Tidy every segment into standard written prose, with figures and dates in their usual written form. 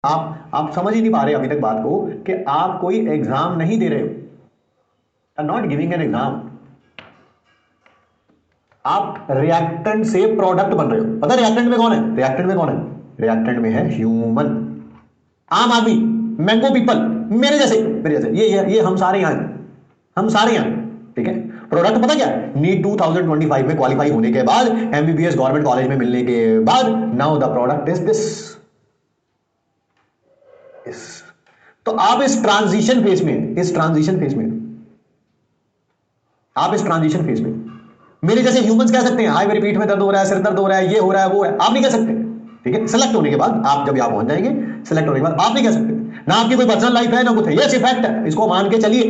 आप समझ ही नहीं पा रहे अभी तक बात को कि आप कोई एग्जाम नहीं दे रहे हो, are not giving an exam. आप रिएक्टेंट से प्रोडक्ट बन रहे हो। पता है रिएक्टेंट में कौन है? रिएक्टेंट में कौन है? रिएक्टेंट में है ह्यूमन, आम आदमी, मैंगो पीपल, मेरे जैसे ये हम सारे यहां हैं, हम सारे यहां हैं, ठीक है। प्रोडक्ट पता क्या है? नीट 2025 में क्वालिफाई होने के बाद, एमबीबीएस गवर्नमेंट कॉलेज में मिलने के बाद, now the product is this. तो आप इस ट्रांजिशन फेज में, आप इस ट्रांजिशन फेज में मेरे जैसे ह्यूमंस कह सकते हैं हाय मेरी पीठ में दर्द हो रहा है, सिर दर्द हो रहा है, ये हो रहा है, वो है। आप नहीं कह सकते, ठीक है। सेलेक्ट होने के बाद आप जब यहां पहुंच जाएंगे, सेलेक्ट होने के बाद आप नहीं कह सकते। ना आपकी कोई पर्सनल लाइफ है ना कुछ है, ये फैक्ट है, इसको मान के चलिए,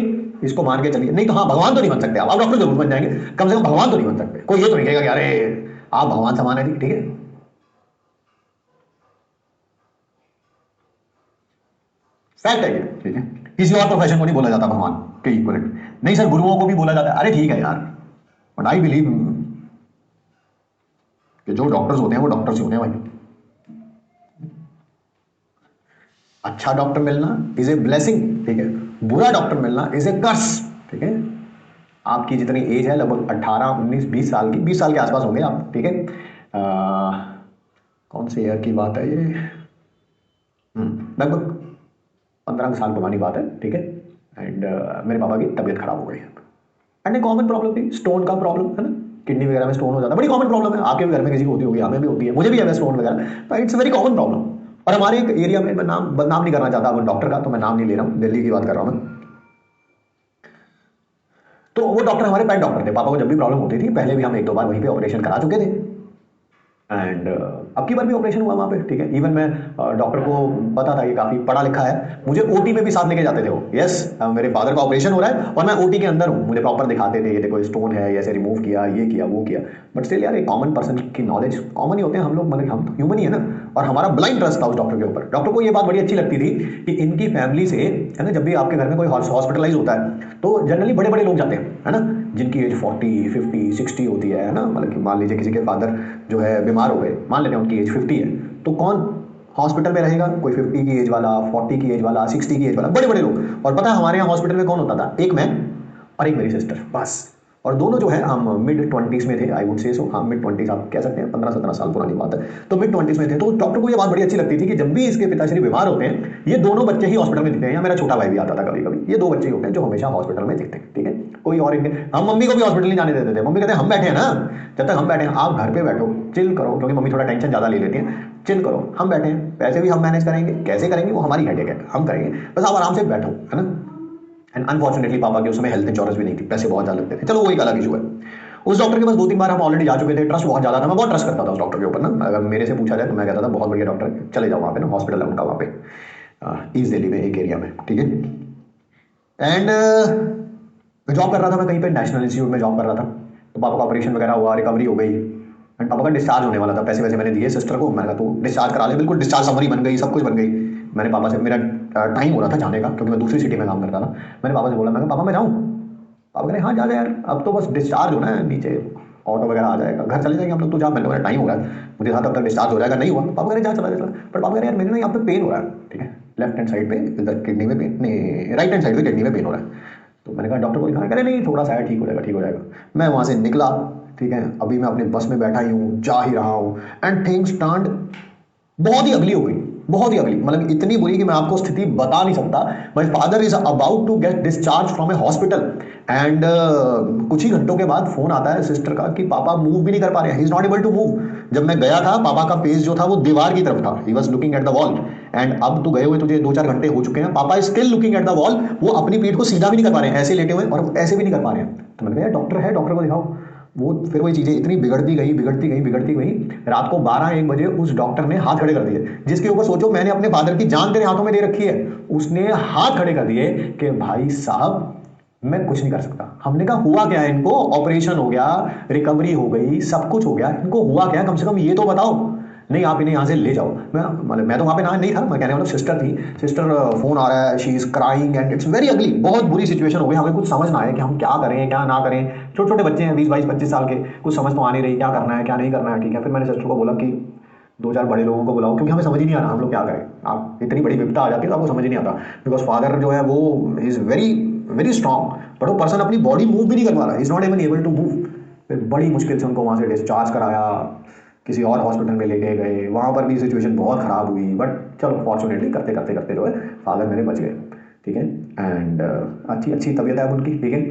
इसको मान के चलिए। नहीं तो हाँ, भगवान तो नहीं बन सकते आप डॉक्टर जरूर बन जाएंगे, कम से कम भगवान तो नहीं बन सकते। कोई ये तो नहीं कहेगा कि अरे आप भगवान समान है, ठीक है। फैक्ट है ये, ठीक है। किसी और प्रोफेशन को नहीं बोला जाता भगवान के इक्वलेंट। नहीं सर, गुरुओं को भी बोला जाता है, अरे ठीक है यार, बट आई बिलीव कि जो डॉक्टर्स होते हैं वो डॉक्टर्स ही होते हैं भाई। अच्छा डॉक्टर मिलना इज ए ब्लेसिंग, ठीक है। बुरा डॉक्टर मिलना इज ए कर्स, ठीक है। आपकी जितनी एज है लगभग 18 19 20 साल की, 20 साल के आसपास होंगे आप, ठीक है। कौन से ईयर की बात है ये? लगभग 15 साल पुरानी बात है, ठीक है। एंड मेरे पापा की तबीयत खराब हो गई एंड ए कॉमन प्रॉब्लम थी, स्टोन का प्रॉब्लम है ना, किडनी वगैरह में स्टोन हो जाता है, बड़ी कॉमन प्रॉब्लम है। आपके भी घर में किसी को होती होगी, हमें भी होती है, मुझे भी है स्टोन वगैरह, इट्स वेरी कॉमन प्रॉब्लम। और हमारे एक एरिया में, मैं नाम बदनाम नहीं करना चाहता डॉक्टर का, तो मैं नाम नहीं ले रहा हूँ, दिल्ली की बात कर रहा हूँ मैं। तो वो डॉक्टर हमारे पेट डॉक्टर थे। पापा को जब भी प्रॉब्लम होती थी, पहले भी हम एक दो बार वहीं पे ऑपरेशन करा चुके थे एंड अब की बार भी ऑपरेशन हुआ वहाँ पे, ठीक है। इवन मैं डॉक्टर को पता था ये काफ़ी पढ़ा लिखा है, मुझे ओटी में भी साथ लेके जाते थे वो। यस, मेरे फादर का ऑपरेशन हो रहा है और मैं ओटी के अंदर हूँ, मुझे प्रॉपर दिखाते थे, ये देखो स्टोन है, ऐसे रिमूव किया, ये किया, वो किया। बट स्टिल यार, एक कॉमन पर्सन की नॉलेज कॉमन ही होते हैं हम लोग, मतलब हम ह्यूमन ही है ना। और हमारा ब्लाइंड ट्रस्ट था उस डॉक्टर के ऊपर। डॉक्टर को ये बात बड़ी अच्छी लगती थी कि इनकी फैमिली से, है ना, जब भी आपके घर में कोई हॉस्पिटलाइज होता है तो जनरली बड़े बड़े लोग जाते हैं, है ना, जिनकी एज 40 50 60 होती है ना। मतलब कि मान लीजिए किसी के फादर जो है बीमार हो गए, मान लेते हैं उनकी एज 50 है, तो कौन हॉस्पिटल में रहेगा? कोई 50 की एज वाला, 40 की एज वाला, 60 की एज वाला, बड़े बड़े लोग। और पता है हमारे यहाँ हॉस्पिटल में कौन होता था? एक मैं और एक मेरी सिस्टर, बस। और दोनों जो है हम मिड 20s में थे, आई वुड से सो। हाँ, मिड 20s आप कह सकते हैं, 15 17 साल पुरानी बात है। तो मिड 20s में थे, तो डॉक्टर को ये बात बड़ी अच्छी लगती थी कि जब भी इसके पिताश्री बीमार होते हैं, ये दोनों बच्चे ही हॉस्पिटल में दिखते हैं, या मेरा छोटा भाई भी आता था कभी कभी। ये दो बच्चे ही होते हैं जो हमेशा हॉस्पिटल में दिखते हैं, ठीक है। कोई और इनके, हम मम्मी को भी हॉस्पिटल नहीं जाने देते थे। मम्मी कहते हैं हम बैठे हैं ना, जब तक हम बैठे हैं आप घर पे बैठो, चिल करो, क्योंकि मम्मी थोड़ा टेंशन ज़्यादा ले लेती है। चिल करो, हम बैठे हैं, पैसे भी हम मैनेज करेंगे, कैसे करेंगे वो हमारी हेडेक है, हम करेंगे, बस आप आराम से बैठो, है ना। एंड अनफॉर्चुनेटली पापा के उस समय हेल्थ इंश्योरेंस भी नहीं थी, पैसे बहुत ज़्यादा लगते थे। चलो वो एक अलग इशू है। उस डॉक्टर के पास 2 3 बार हम ऑलरेडी जा चुके थे, ट्रस्ट बहुत ज़्यादा था, मैं बहुत ट्रस्ट करता था उस डॉक्टर के ऊपर ना। अगर मेरे से पूछा जाए तो मैं कहता था बहुत बढ़िया डॉक्टर है, चले जाओ वहाँ पे ना, हॉस्पिटल है उनका वहाँ पे ईस्ट दिल्ली में एक एरिया में, ठीक है। एंड मैं जॉब कर रहा था, मैं कहीं पे नेशनल इंस्टीट्यूट में जॉब कर रहा था। तो पापा का ऑपरेशन वगैरह हुआ, रिकवरी हो गई एंड पापा का डिस्चार्ज होने वाला था। पैसे वैसे मैंने दिए सिस्टर को, मैंने कहा तू डिस्चार्ज करा ले, बिल्कुल डिस्चार्ज समरी बन गई, सब कुछ बन गई। मैंने पापा से, मेरा टाइम हो रहा था जाने का क्योंकि मैं दूसरी सिटी में काम करता था। मैंने पापा से बोला, मैं कहा पापा मैं जाऊँ? पापा कह रहे हाँ जा जा यार, अब तो बस डिस्चार्ज होना है, नीचे ऑटो वगैरह आ जाएगा, घर चले जाएंगे हम लोग, तो जा। मैंने बोला टाइम हो रहा है मुझे, हाँ तब तक डिस्चार्ज हो जाएगा। नहीं हुआ, पापा कह रहे जा चला जा। पर पापा कह रहे यार मेरे ना यहाँ पे पेन हो रहा है, ठीक है, लेफ्ट हैंड साइड पे इधर किडनी में पेन, नहीं राइट हैंड साइड पे किडनी में पेन हो रहा है। तो मैंने कहा डॉक्टर को दिखाया, कह रहे नहीं थोड़ा सा है, ठीक हो जाएगा, ठीक हो जाएगा। मैं वहाँ से निकला, ठीक है, अभी मैं अपने बस में बैठा ही हूँ, जा ही रहा हूँ एंड थिंग्स टर्न्ड बहुत ही अगली हो गई, बहुत ही अगली, मतलब इतनी बुरी कि मैं आपको स्थिति बता नहीं सकता। My father is about to get discharge from a hospital and कुछ ही घंटों के बाद फोन आता है सिस्टर का कि पापा मूव भी नहीं कर पा रहे हैं, he is not able to move. जब मैं गया था पापा का फेस जो था वो दीवार की तरफ था, he was looking at the wall. And अब तो गए हुए तुझे 2 4 घंटे हो चुके हैं, पापा still looking at the wall, वो अपनी पीठ को सीधा भी नहीं कर पा रहे हैं, ऐसे लेटे हुए और ऐसे भी नहीं कर पा रहे हैं। तो मैंने कहा डॉक्टर है, डॉक्टर को दिखाओ। वो फिर वही चीज़ें इतनी बिगड़ती गई, बिगड़ती गई, बिगड़ती गई। रात को 12 1 बजे उस डॉक्टर ने हाथ खड़े कर दिए, जिसके ऊपर सोचो मैंने अपने फादर की जान तेरे हाथों में दे रखी है। उसने हाथ खड़े कर दिए कि भाई साहब मैं कुछ नहीं कर सकता। हमने कहा हुआ क्या है इनको? ऑपरेशन हो गया, रिकवरी हो गई, सब कुछ हो गया, इनको हुआ क्या है? कम से कम ये तो बताओ। नहीं आप इन्हें यहाँ से ले जाओ। मैं तो वहाँ पे ना नहीं था, मैं कहने वाला सिस्टर थी। सिस्टर फोन आ रहा है, she is crying and it's very ugly, बहुत बुरी सिचुएशन हो गई। हमें कुछ समझ ना आए कि हम क्या करें क्या ना करें। छोटे छोटे बच्चे हैं, 20 22 25 साल के, कुछ समझ तो आ नहीं रही क्या करना है क्या नहीं करना है, ठीक है। फिर मैंने सिस्टर को बोला कि दो चार बड़े लोगों को बुलाओ, क्योंकि हमें समझ ही नहीं आ रहा हम लोग क्या करें। आप इतनी बड़ी विपदा आ जाती है तो आपको समझ ही नहीं आता, बिकॉज फादर जो है वो is very very strong, but वो पर्सन अपनी बॉडी मूव भी नहीं कर पा रहा, is not even able to move. फिर बड़ी मुश्किल से उनको वहाँ से डिस्चार्ज कराया, किसी और हॉस्पिटल में लेके गए, वहाँ पर भी सिचुएशन बहुत ख़राब हुई, बट चलो फॉर्चुनेटली करते करते करते जो है फादर मेरे बच गए, ठीक है। एंड अच्छी अच्छी तबीयत है अब उनकी, ठीक है।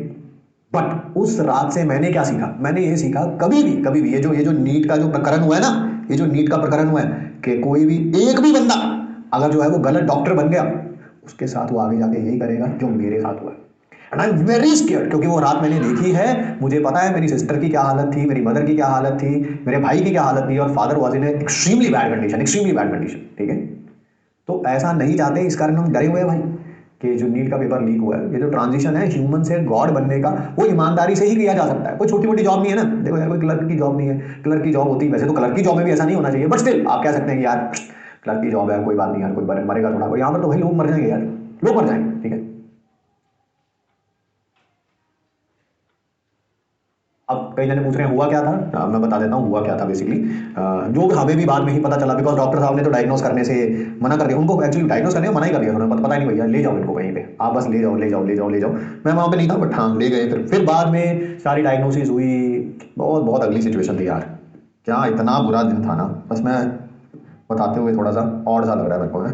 बट उस रात से मैंने क्या सीखा, मैंने ये सीखा कभी भी ये जो नीट का जो प्रकरण हुआ है ना, ये जो नीट का प्रकरण हुआ है कि कोई भी एक भी बंदा अगर जो है वो गलत डॉक्टर बन गया, उसके साथ वो आगे जाके यही करेगा जो मेरे साथ हुआ है। And I am very scared, क्योंकि वो रात मैंने देखी है, मुझे पता है मेरी सिस्टर की क्या हालत थी, मेरी मदर की क्या हालत थी, मेरे भाई की क्या हालत थी, और father was in extremely bad condition, extremely bad condition, ठीक है। तो ऐसा नहीं चाहते, इस कारण हम डरे हुए हैं भाई कि जो नीट का पेपर लीक हुआ है, ये जो ट्रांजिशन है ह्यूमन से गॉड बनने का, वो ईमानदारी से ही किया जा सकता है। कोई छोटी मोटी जॉब नहीं है ना, देखो यार कोई क्लर्क की जॉब नहीं है, क्लर्क की जॉब होती वैसे तो क्लर्क की जॉब में भी ऐसा नहीं होना चाहिए, बट स्टिल आप कह सकते हैं कि यार क्लर्क की जॉब है, कोई बात नहीं यार, कोई मरेगा थोड़ा, यहाँ पर तो भाई लोग मर जाएंगे यार, लोग मर जाएंगे, ठीक है। अब कई जने पूछ रहे हैं हुआ क्या था, मैं बता देता हूँ हुआ क्या था बेसिकली, जो हमें भी बाद में ही पता चला, बिकॉज डॉक्टर साहब ने तो डायग्नोस करने से मना कर दिया, उनको एक्चुअली डायग्नोस करने मना ही कर दिया उन्होंने, पता ही नहीं भैया ले जाओ इनको कहीं पे, आप बस ले जाओ ले जाओ ले जाओ ले जाओ। मैं वहाँ पे नहीं था, बट हाँ ले गए, फिर बाद में सारी डायग्नोसिस हुई। बहुत बहुत अगली सिचुएशन थी यार, क्या इतना बुरा दिन था ना, बस मैं बताते हुए थोड़ा सा और सा लग रहा है मेरे को, है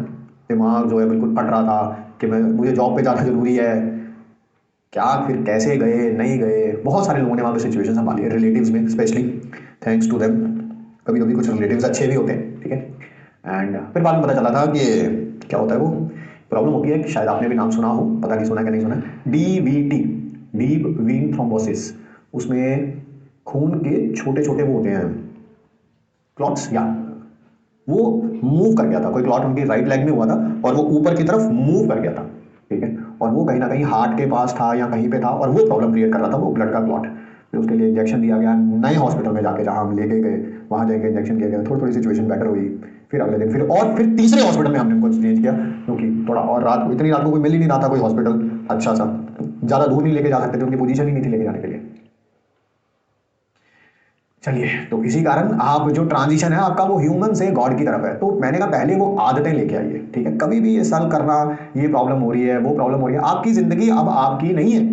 दिमाग जो है बिल्कुल फट रहा था कि मैं मुझे जॉब पे जाना जरूरी है, क्या फिर कैसे गए नहीं गए, बहुत सारे लोगों ने वहाँ पे सिचुएशन संभाली है, रिलेटिव्स में स्पेशली, थैंक्स टू देम। कभी कभी कुछ रिलेटिव्स अच्छे भी होते हैं, ठीक है। एंड फिर बाद में पता चला था कि क्या होता है, वो प्रॉब्लम होती है कि शायद आपने भी नाम सुना हो, पता नहीं सुना कि नहीं सुना, DVT, डीप वीन थ्रोम्बोसिस। उसमें खून के छोटे छोटे वो होते हैं क्लॉट्स, या वो मूव कर गया था, कोई क्लॉट उनकी राइट लेग में हुआ था और वो ऊपर की तरफ मूव कर गया था, ठीक है। और वो कहीं ना कहीं हार्ट के पास था या कहीं पे था, और वो प्रॉब्लम क्रिएट कर रहा था, वो ब्लड का क्लॉट। फिर उसके लिए इंजेक्शन दिया गया, नए हॉस्पिटल में जाके जहाँ हम लेके गए, वहाँ जाके इंजेक्शन किया गया, थोड़ी थोड़ी सिचुएशन बेटर हुई। फिर अगले दिन फिर तीसरे हॉस्पिटल में हमने उनको चेंज किया, क्योंकि थोड़ा और रात को, इतनी रात को कोई मिल ही नहीं रहा था कोई हॉस्पिटल अच्छा सा, ज़्यादा दूर नहीं लेके जा सकते थे, उनकी पोजीशन ही नहीं थी लेके जाने के लिए। चलिए, तो इसी कारण आप जो ट्रांजिशन है आपका वो ह्यूमन से गॉड की तरफ है। तो मैंने कहा पहले वो आदतें लेके आइए, ठीक है। कभी भी ये सॉल्व करना, ये प्रॉब्लम हो रही है वो प्रॉब्लम हो रही है, आपकी जिंदगी अब आपकी नहीं है,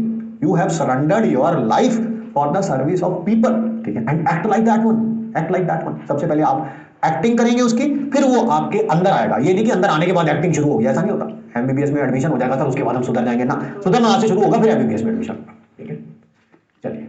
you have surrendered your life for the service of people, ठीक है। And act like that one, act like that one. सबसे पहले आप एक्टिंग करेंगे उसकी, फिर वो आपके अंदर आएगा। ये नहीं कि अंदर आने के बाद एक्टिंग शुरू होगी, ऐसा नहीं होता। MBBS में एडमिशन हो जाएगा सर, उसके बाद हम सुधर जाएंगे ना, सुधरना आज से शुरू होगा, फिर MBBS में एडमिशन, ठीक है। चलिए।